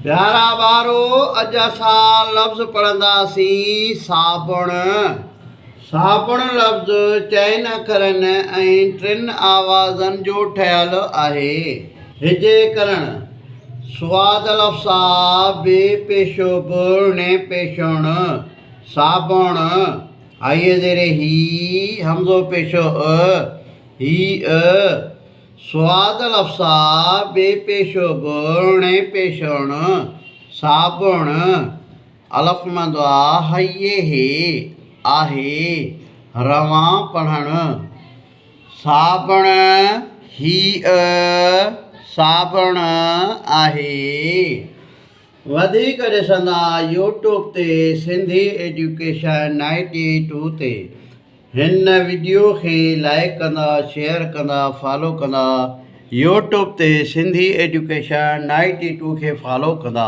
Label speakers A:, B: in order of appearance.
A: प्यारा ॿारो अॼु असां लफ़्ज़ पढ़ंदासीं साबुण। साबुण लफ़्ज़ 4 अखरनि ऐं 3 आवाज़नि जो ठहियलु आहे। हिजे करणु स्वाद लफ़्ज़ा बे पेशो बुणे पेशोण साबुण आइए ज़ेरे ही हमज़ो पेशो ही स्वाद लफ़्ज़ा बे पेशो बुणे पेशोण साबुण अलफ़ मंदवा हये हे आहे रवां पढ़णु साबुण ही साबुण आहे। वधीक ॾिसंदा यूट्यूब ते सिंधी एजुकेशन 92 ते। हिन वीडियो खे लाइक कंदा, शेयर कंदा, फॉलो कंदा। यूट्यूब ते सिंधी एजुकेशन 92 खे फॉलो कंदा।